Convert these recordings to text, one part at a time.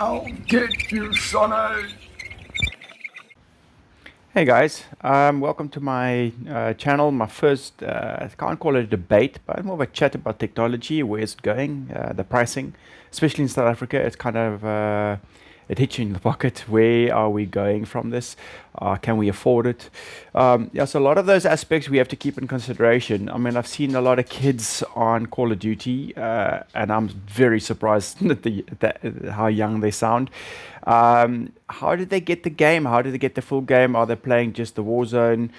I'll get you, Sonny. Hey guys, welcome to my channel. My first, I can't call it a debate, but more of a chat about technology, where it's going, the pricing, especially in South Africa. It's kind of it hits you in the pocket. Where are we going from this? Can we afford it? Yeah, so a lot of those aspects we have to keep in consideration. I mean, I've seen a lot of kids on Call of Duty, and I'm very surprised at how young they sound. How did they get the game? How did they get the full game? Are they playing just the Warzone?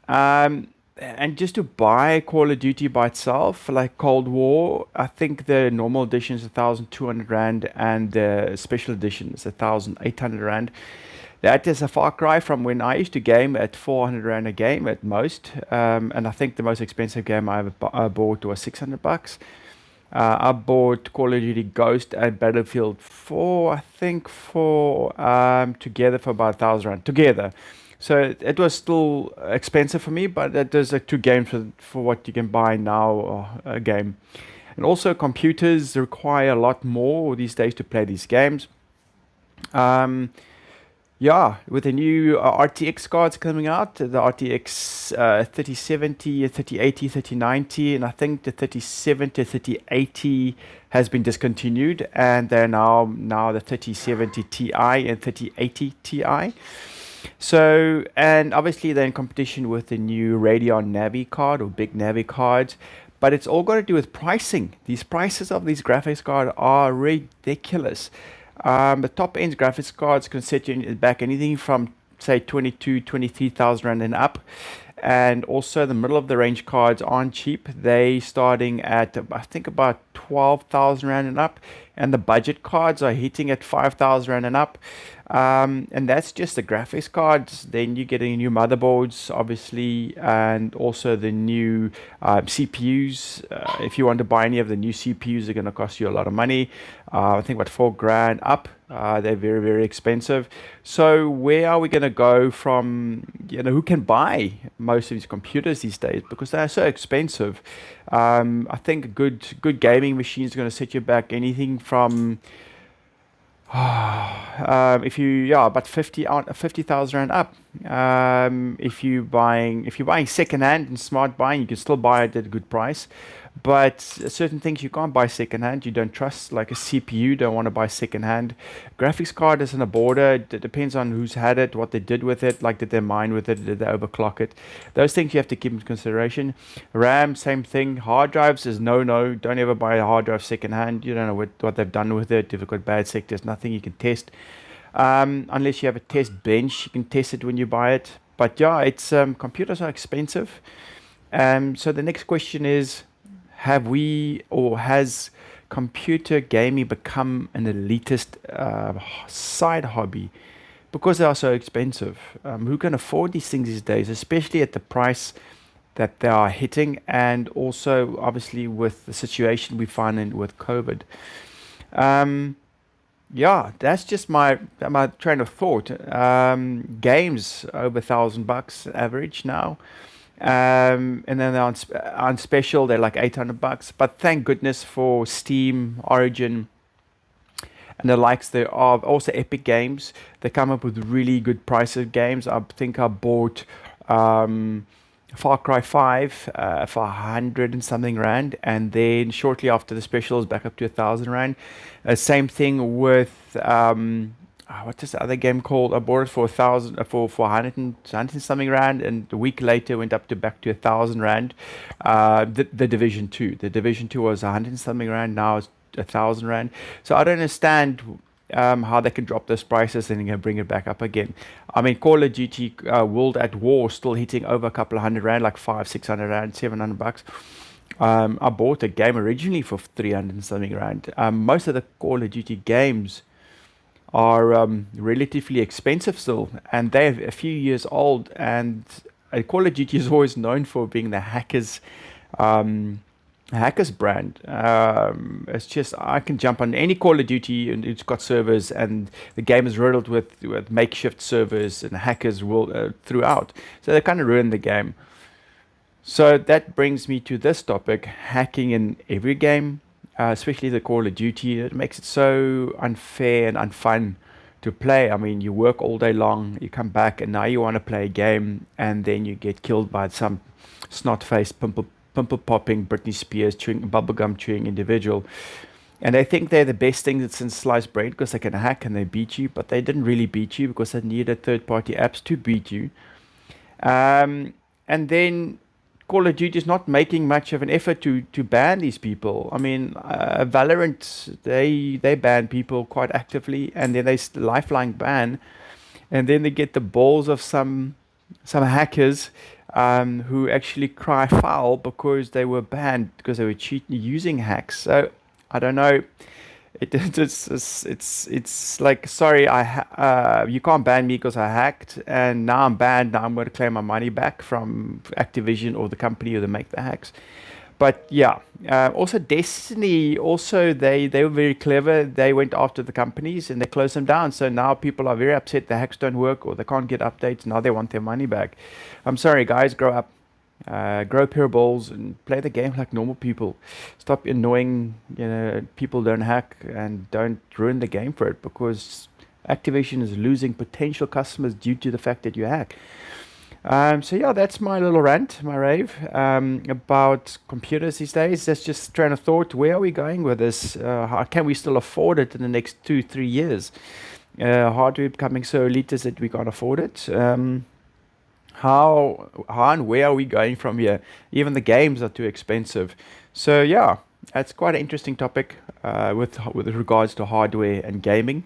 Um, and just to buy Call of Duty by itself, like Cold War, I think the normal edition is 1,200 rand and the special edition is 1,800 rand. That is a far cry from when I used to game at 400 rand a game at most. And I think the most expensive game I bought was 600 bucks. I bought Call of Duty Ghost and Battlefield 4, I think, for together for about 1,000 rand together. So it was still expensive for me, but it is two games for what you can buy now a game. And also, computers require a lot more these days to play these games. Um, yeah, with the new RTX cards coming out, the RTX 3070, 3080, 3090, and I think the 3070, 3080 has been discontinued, and they're now the 3070 Ti and 3080 Ti. So, and obviously they're in competition with the new Radeon Navi card or big Navi cards, but it's all got to do with pricing. These prices of these graphics cards are ridiculous. The top end graphics cards can set you back anything from say 22, 23,000 rand and up. And also the middle of the range cards aren't cheap. They starting at I think about 12,000 rand and up, and the budget cards are hitting at 5,000 rand and up. And that's just the graphics cards. Then you're getting new motherboards, obviously, and also the new CPUs. If you want to buy any of the new CPUs, they're going to cost you a lot of money. I think about 4 grand up. They're very, very expensive. So where are we going to go from? Who can buy most of these computers these days because they're so expensive? I think a good gaming machine is going to set you back anything from if you about 50,000 rand up. If you're buying second hand and smart buying, you can still buy it at a good price. But certain things you can't buy second hand. You don't trust, like a CPU. Don't want to buy second hand. Graphics card isn't a border. It depends on who's had it, what they did with it. Like, did they mine with it? Did they overclock it? Those things you have to keep in consideration. RAM, same thing. Hard drives is no. Don't ever buy a hard drive second hand. You don't know what they've done with it. If it's got bad sectors, nothing you can test. Unless you have a test bench, you can test it when you buy it. But yeah, it's computers are expensive. So the next question is, have we or has computer gaming become an elitist side hobby because they are so expensive? Who can afford these things these days, especially at the price that they are hitting, and also obviously with the situation we find in with COVID. Um, yeah, that's just my train of thought. Games over 1,000 bucks average now. And then they're on special, they're like 800 bucks. But thank goodness for Steam, Origin, and the likes thereof. Also, Epic Games. They come up with really good prices of games. I think I bought um, Far Cry 5 for 100 and something rand, and then shortly after the specials, back up to 1,000 rand. Same thing with what is the other game called? I bought it for 1,000 for 100 and something rand, and a week later went up to back to 1,000 rand. The Division Two, the Division Two was 100 and something rand. Now it's 1,000 rand. So I don't understand how they can drop those prices and then bring it back up again. I mean, Call of Duty World at War still hitting over a couple of 100 rand, like 500, 600 rand, 700 bucks. I bought a game originally for 300 and something rand. Most of the Call of Duty games are relatively expensive still, and they're a few years old. And Call of Duty is always known for being the um, hackers brand. It's just I can jump on any Call of Duty and it's got servers, and the game is riddled with makeshift servers and hackers throughout. So they kind of ruin the game. So that brings me to this topic: hacking in every game. especially the Call of Duty. It makes it so unfair and unfun to play. I mean, you work all day long, you come back, and now you want to play a game, and then you get killed by some snot-faced, pimple popping, Britney Spears chewing bubblegum chewing individual. And they think they're the best thing that's since sliced bread because they can hack and they beat you, but they didn't really beat you because they needed third-party apps to beat you. And then Call of Duty is not making much of an effort to ban these people. I mean, Valorant, they ban people quite actively, and then they lifeline ban, and then they get the balls of some hackers who actually cry foul because they were banned because they were cheating using hacks. So I don't know. It's like, sorry, you can't ban me because I hacked, and now I'm banned. Now I'm going to claim my money back from Activision or the company who make the hacks. But yeah, also Destiny, also they were very clever. They went after the companies and they closed them down. So now people are very upset the hacks don't work or they can't get updates. Now they want their money back. I'm sorry, guys, grow up. Grow a pair of balls and play the game like normal people. Stop annoying, people don't hack and don't ruin the game for it because Activision is losing potential customers due to the fact that you hack. So yeah, that's my little rant, my rave about computers these days. That's just train of thought. Where are we going with this? How can we still afford it in the next 2-3 years? Hardware becoming so elitist that we can't afford it. How and where are we going from here? Even the games are too expensive. So yeah, that's quite an interesting topic with regards to hardware and gaming.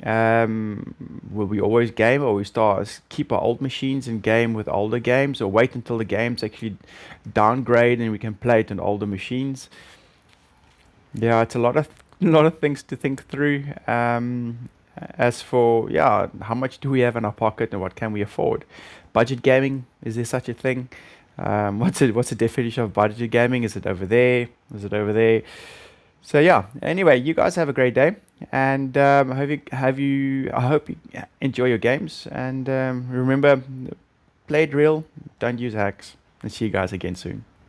Will we always game, or we keep our old machines and game with older games, or wait until the games actually downgrade and we can play it on older machines? Yeah, it's a lot of things to think through. As for, yeah, how much do we have in our pocket and what can we afford? Budget gaming, is there such a thing? What's the definition of budget gaming? Is it over there? Is it over there? So yeah. Anyway, you guys have a great day, and I hope you enjoy your games, and remember, play it real. Don't use hacks. And see you guys again soon.